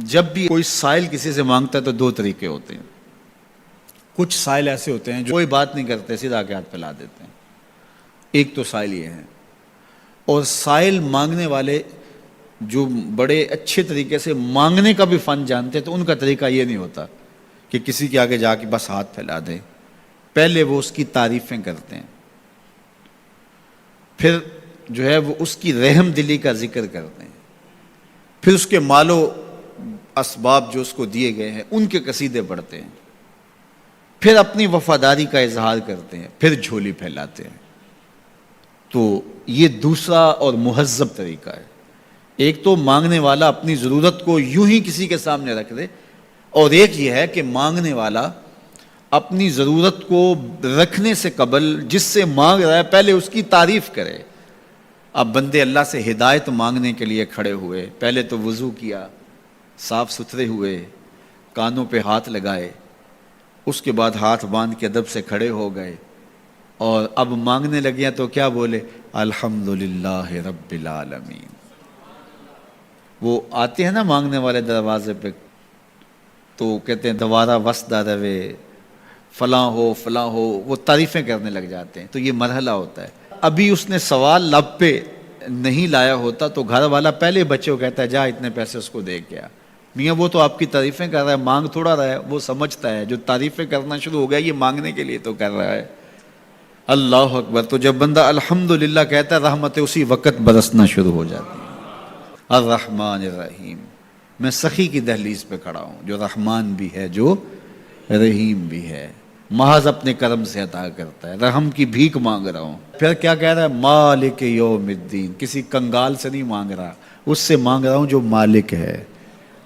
جب بھی کوئی سائل کسی سے مانگتا ہے تو دو طریقے ہوتے ہیں. کچھ سائل ایسے ہوتے ہیں جو کوئی بات نہیں کرتے، سیدھا آ کے ہاتھ پھیلا دیتے ہیں. ایک تو سائل یہ ہے. اور سائل مانگنے والے جو بڑے اچھے طریقے سے مانگنے کا بھی فن جانتے ہیں تو ان کا طریقہ یہ نہیں ہوتا کہ کسی کے آگے جا کے بس ہاتھ پھیلا دیں. پہلے وہ اس کی تعریفیں کرتے ہیں، پھر جو ہے وہ اس کی رحم دلی کا ذکر کرتے ہیں، پھر اس کے مال و اسباب جو اس کو دیے گئے ہیں ان کے قصیدے پڑھتے ہیں، پھر اپنی وفاداری کا اظہار کرتے ہیں، پھر جھولی پھیلاتے ہیں. تو یہ دوسرا اور مہذب طریقہ ہے. ایک تو مانگنے والا اپنی ضرورت کو یوں ہی کسی کے سامنے رکھ دے، اور ایک یہ ہے کہ مانگنے والا اپنی ضرورت کو رکھنے سے قبل جس سے مانگ رہا ہے پہلے اس کی تعریف کرے. اب بندے اللہ سے ہدایت مانگنے کے لیے کھڑے ہوئے، پہلے تو وضو کیا، صاف ستھرے ہوئے، کانوں پہ ہاتھ لگائے، اس کے بعد ہاتھ باندھ کے ادب سے کھڑے ہو گئے، اور اب مانگنے لگے تو کیا بولے؟ الحمدللہ رب العالمین. وہ آتے ہیں نا مانگنے والے دروازے پہ تو کہتے ہیں دوبارہ وسدہ روے، فلاں ہو فلاں ہو، وہ تعریفیں کرنے لگ جاتے ہیں. تو یہ مرحلہ ہوتا ہے. ابھی اس نے سوال لب پہ نہیں لایا ہوتا تو گھر والا پہلے بچے کو کہتا ہے جا اتنے پیسے اس کو دے گیا. میاں وہ تو آپ کی تعریفیں کر رہا ہے، مانگ تھوڑا رہا ہے. وہ سمجھتا ہے جو تعریفیں کرنا شروع ہو گیا یہ مانگنے کے لیے تو کر رہا ہے. اللہ اکبر. تو جب بندہ الحمدللہ کہتا ہے رحمتیں اسی وقت برسنا شروع ہو جاتی ہیں. الرحمن الرحیم. میں سخی کی دہلیز پہ کھڑا ہوں جو رحمان بھی ہے جو رحیم بھی ہے، محض اپنے کرم سے عطا کرتا ہے. رحم کی بھیک مانگ رہا ہوں. پھر کیا کہہ رہا ہے؟ مالک یوم الدین. کسی کنگال سے نہیں مانگ رہا، اس سے مانگ رہا ہوں جو مالک ہے،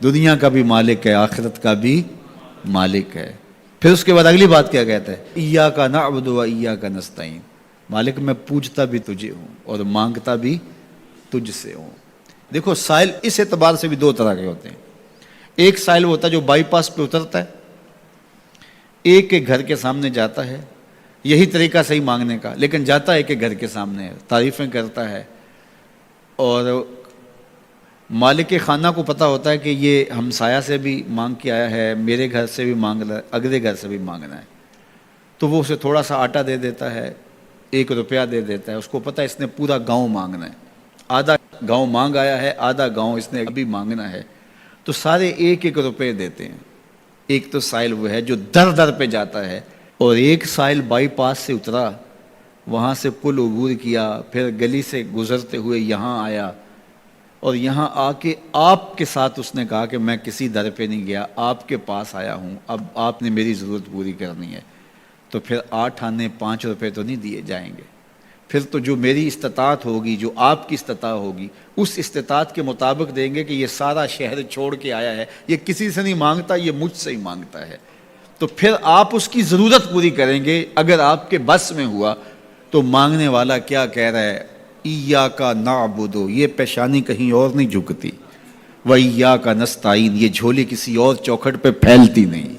دنیا کا بھی مالک ہے، آخرت کا بھی مالک ہے. پھر اس کے بعد اگلی بات کیا کہتا ہے؟ ایاک نعبد و ایاک نستعین. مالک میں پوجتا بھی تجھے ہوں اور مانگتا بھی تجھ سے ہوں. دیکھو سائل اس اعتبار سے بھی دو طرح کے ہوتے ہیں. ایک سائل ہوتا ہے جو بائی پاس پہ اترتا ہے، ایک کے گھر کے سامنے جاتا ہے، یہی طریقہ صحیح مانگنے کا، لیکن جاتا ہے کہ گھر کے سامنے تعریفیں کرتا ہے، اور مالک خانہ کو پتہ ہوتا ہے کہ یہ ہمسایہ سے بھی مانگ کے آیا ہے، میرے گھر سے بھی مانگ رہا ہے، اگلے گھر سے بھی مانگنا ہے. تو وہ اسے تھوڑا سا آٹا دے دیتا ہے، 1 روپیہ دے دیتا ہے. اس کو پتہ ہے اس نے پورا گاؤں مانگنا ہے، آدھا گاؤں مانگ آیا ہے، آدھا گاؤں اس نے ابھی مانگنا ہے. تو سارے 1 روپے دیتے ہیں. ایک تو سائل وہ ہے جو در در پہ جاتا ہے، اور ایک سائل بائی پاس سے اترا، وہاں سے پل عبور کیا، پھر گلی سے گزرتے ہوئے یہاں آیا، اور یہاں آ کے آپ کے ساتھ اس نے کہا کہ میں کسی در پہ نہیں گیا، آپ کے پاس آیا ہوں، اب آپ نے میری ضرورت پوری کرنی ہے. تو پھر 8 آنے 5 روپے تو نہیں دیے جائیں گے. پھر تو جو میری استطاعت ہوگی، جو آپ کی استطاعت ہوگی، اس استطاعت کے مطابق دیں گے کہ یہ سارا شہر چھوڑ کے آیا ہے، یہ کسی سے نہیں مانگتا، یہ مجھ سے ہی مانگتا ہے. تو پھر آپ اس کی ضرورت پوری کریں گے. اگر آپ کے بس میں ہوا تو مانگنے والا کیا کہہ رہا ہے؟ ایاک نعبد. یہ پیشانی کہیں اور نہیں جھکتی، وایاک نستعین. یہ جھولی کسی اور چوکھٹ پہ پھیلتی نہیں.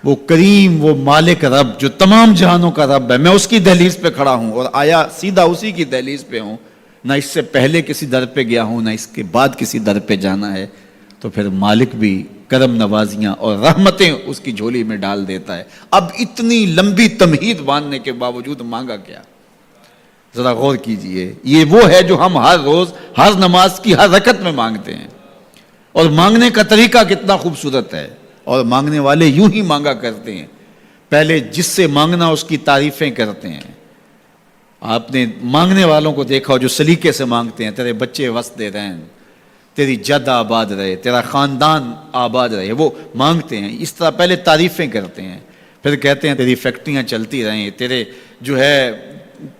وہ کریم، وہ مالک رب جو تمام جہانوں کا رب ہے، میں اس کی دہلیز پہ کھڑا ہوں اور آیا سیدھا اسی کی دہلیز پہ ہوں. نہ اس سے پہلے کسی در پہ گیا ہوں، نہ اس کے بعد کسی در پہ جانا ہے. تو پھر مالک بھی کرم نوازیاں اور رحمتیں اس کی جھولی میں ڈال دیتا ہے. اب اتنی لمبی تمہید باندھنے کے باوجود مانگا کیا؟ ذرا غور کیجئے. یہ وہ ہے جو ہم ہر روز ہر نماز کی ہر رکعت میں مانگتے ہیں، اور مانگنے کا طریقہ کتنا خوبصورت ہے. اور مانگنے والے یوں ہی مانگا کرتے ہیں. پہلے جس سے مانگنا اس کی تعریفیں کرتے ہیں. آپ نے مانگنے والوں کو دیکھا جو سلیقے سے مانگتے ہیں، تیرے بچے وسدے رہیں، تیری جد آباد رہے، تیرا خاندان آباد رہے. وہ مانگتے ہیں اس طرح، پہلے تعریفیں کرتے ہیں، پھر کہتے ہیں تیری فیکٹریاں چلتی رہیں، تیرے جو ہے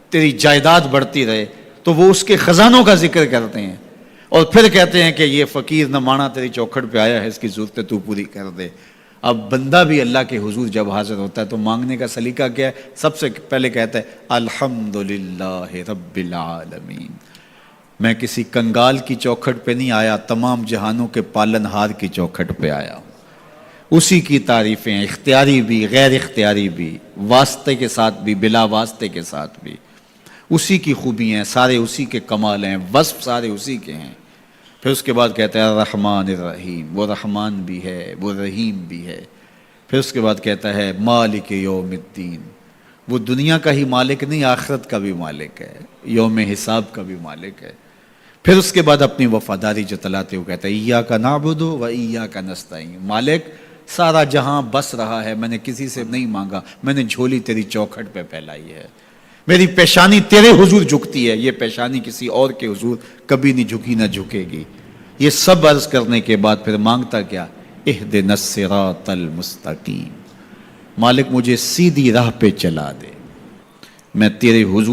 تیری جائیداد بڑھتی رہے. تو وہ اس کے خزانوں کا ذکر کرتے ہیں، اور پھر کہتے ہیں کہ یہ فقیر نمانہ تیری چوکھٹ پہ آیا ہے، اس کی ضرورتیں تو پوری کر دے. اب بندہ بھی اللہ کے حضور جب حاضر ہوتا ہے تو مانگنے کا سلیقہ کیا ہے؟ سب سے پہلے کہتا ہے الحمدللہ رب العالمین. میں کسی کنگال کی چوکھٹ پہ نہیں آیا، تمام جہانوں کے پالن ہار کی چوکھٹ پہ آیا ہوں. اسی کی تعریفیں، اختیاری بھی غیر اختیاری بھی، واسطے کے ساتھ بھی بلا واسطے کے ساتھ بھی. اسی کی خوبی ہیں، سارے اسی کے کمال ہیں، وصف سارے اسی کے ہیں. پھر اس کے بعد کہتا ہے الرحمن الرحیم، وہ رحمان بھی ہے وہ رحیم بھی ہے۔ پھر اس کے بعد کہتا ہے مالک یوم الدین، وہ دنیا کا ہی مالک نہیں، آخرت کا بھی مالک ہے، یوم حساب کا بھی مالک ہے۔ پھر اس کے بعد اپنی وفاداری جتلاتے ہوئے کہتا ہے ایاک نعبد و ایاک نستعین، مالک سارا جہاں بس رہا ہے، میں نے کسی سے نہیں مانگا، میں نے جھولی تیری چوکھٹ پہ پھیلائی ہے، میری پیشانی تیرے حضور جھکتی ہے، یہ پیشانی کسی اور کے حضور کبھی نہیں جھکی نہ جھکے گی۔ یہ سب عرض کرنے کے بعد پھر مانگتا کیا؟ اہدنا الصراط المستقیم، مالک مجھے سیدھی راہ پہ چلا دے، میں تیرے حضور